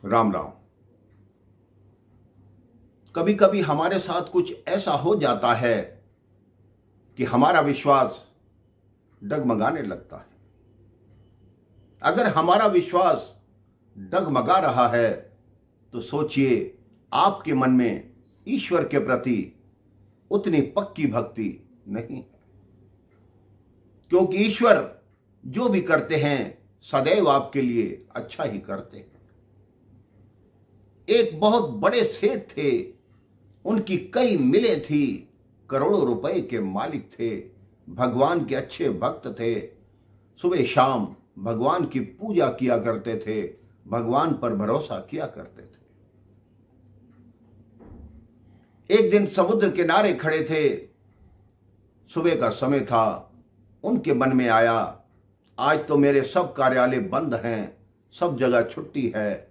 राम राम। कभी कभी हमारे साथ कुछ ऐसा हो जाता है कि हमारा विश्वास डगमगाने लगता है। अगर हमारा विश्वास डगमगा रहा है तो सोचिए आपके मन में ईश्वर के प्रति उतनी पक्की भक्ति नहीं है, क्योंकि ईश्वर जो भी करते हैं सदैव आपके लिए अच्छा ही करते हैं। एक बहुत बड़े सेठ थे, उनकी कई मिलें थी, करोड़ों रुपए के मालिक थे, भगवान के अच्छे भक्त थे, सुबह शाम भगवान की पूजा किया करते थे, भगवान पर भरोसा किया करते थे। एक दिन समुद्र किनारे खड़े थे, सुबह का समय था, उनके मन में आया आज तो मेरे सब कार्यालय बंद हैं, सब जगह छुट्टी है,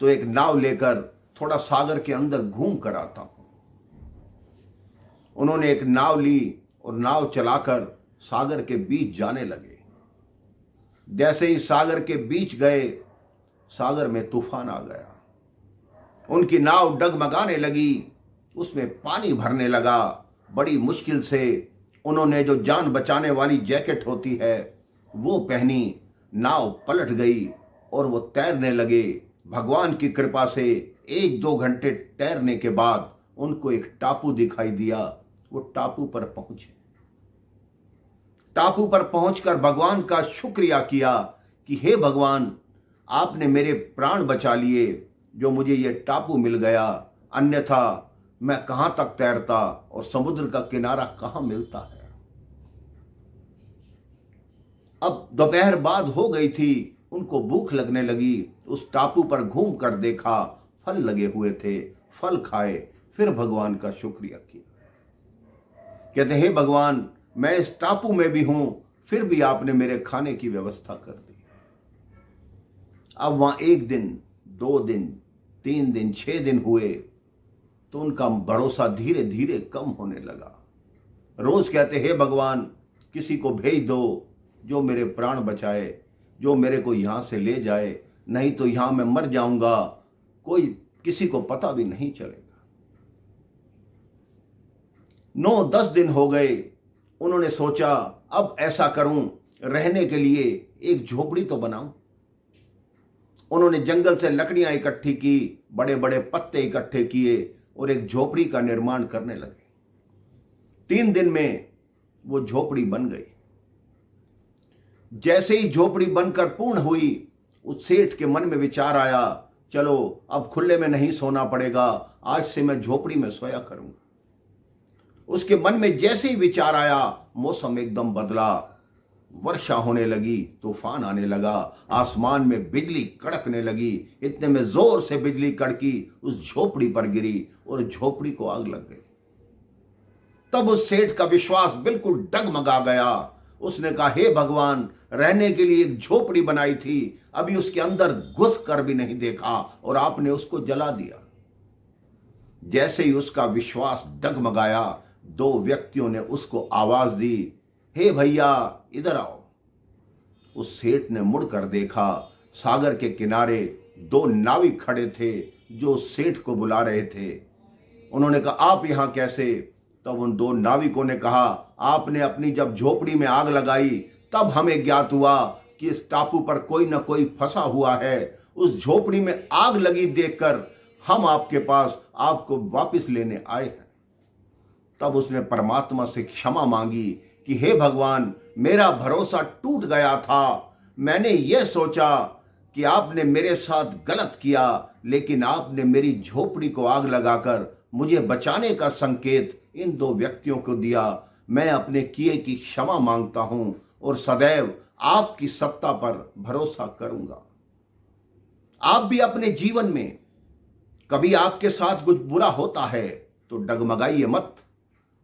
तो एक नाव लेकर थोड़ा सागर के अंदर घूम कर आता हूं। उन्होंने एक नाव ली और नाव चलाकर सागर के बीच जाने लगे। जैसे ही सागर के बीच गए, सागर में तूफान आ गया। उनकी नाव डगमगाने लगी, उसमें पानी भरने लगा। बड़ी मुश्किल से उन्होंने जो जान बचाने वाली जैकेट होती है वो पहनी, नाव पलट गई और वो तैरने लगे। भगवान की कृपा से 1-2 घंटे तैरने के बाद उनको एक टापू दिखाई दिया। वो टापू पर पहुंचे। टापू पर पहुंचकर भगवान का शुक्रिया किया कि हे भगवान, आपने मेरे प्राण बचा लिए, जो मुझे ये टापू मिल गया, अन्यथा मैं कहां तक तैरता और समुद्र का किनारा कहां मिलता है। अब दोपहर बाद हो गई थी, उनको भूख लगने लगी। उस टापू पर घूम कर देखा, फल लगे हुए थे, फल खाए, फिर भगवान का शुक्रिया किया। कहते हे भगवान, मैं इस टापू में भी हूं, फिर भी आपने मेरे खाने की व्यवस्था कर दी। अब वहां 1 दिन, 2 दिन, 3 दिन, 6 दिन हुए तो उनका भरोसा धीरे धीरे कम होने लगा। रोज कहते हे भगवान, किसी को भेज दो जो मेरे प्राण बचाए, जो मेरे को यहां से ले जाए, नहीं तो यहां मैं मर जाऊंगा, कोई किसी को पता भी नहीं चलेगा। 9-10 दिन हो गए। उन्होंने सोचा अब ऐसा करूं, रहने के लिए एक झोपड़ी तो बनाऊं। उन्होंने जंगल से लकड़ियां इकट्ठी की, बड़े बड़े पत्ते इकट्ठे किए और एक झोपड़ी का निर्माण करने लगे। 3 दिन में वो झोपड़ी बन गई। जैसे ही झोपड़ी बनकर पूर्ण हुई, उस सेठ के मन में विचार आया, चलो अब खुले में नहीं सोना पड़ेगा, आज से मैं झोपड़ी में सोया करूंगा। उसके मन में जैसे ही विचार आया, मौसम एकदम बदला, वर्षा होने लगी, तूफान आने लगा, आसमान में बिजली कड़कने लगी। इतने में जोर से बिजली कड़की, उस झोपड़ी पर गिरी और झोपड़ी को आग लग गई। तब उस सेठ का विश्वास बिल्कुल डगमगा गया। उसने कहा हे भगवान, रहने के लिए एक झोपड़ी बनाई थी, अभी उसके अंदर घुस कर भी नहीं देखा और आपने उसको जला दिया। जैसे ही उसका विश्वास डगमगाया, 2 व्यक्तियों ने उसको आवाज दी, हे भैया इधर आओ। उस सेठ ने मुड़कर देखा, सागर के किनारे 2 नाविक खड़े थे जो सेठ को बुला रहे थे। उन्होंने कहा आप यहां कैसे? तब उन 2 नाविकों ने कहा, आपने अपनी जब झोपड़ी में आग लगाई तब हमें ज्ञात हुआ कि इस टापू पर कोई ना कोई फंसा हुआ है। उस झोपड़ी में आग लगी देखकर हम आपके पास आपको वापस लेने आए हैं। तब उसने परमात्मा से क्षमा मांगी कि हे भगवान, मेरा भरोसा टूट गया था। मैंने यह सोचा कि आपने मेरे साथ गलत किया, लेकिन आपने मेरी झोपड़ी को आग लगाकर मुझे बचाने का संकेत इन 2 व्यक्तियों को दिया। मैं अपने किए की क्षमा मांगता हूं और सदैव आपकी सत्ता पर भरोसा करूंगा। आप भी अपने जीवन में कभी आपके साथ कुछ बुरा होता है तो डगमगाइए मत,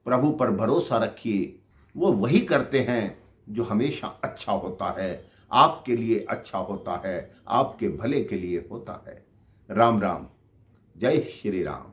प्रभु पर भरोसा रखिए। वो वही करते हैं जो हमेशा अच्छा होता है, आपके लिए अच्छा होता है, आपके भले के लिए होता है। राम राम, जय श्री राम।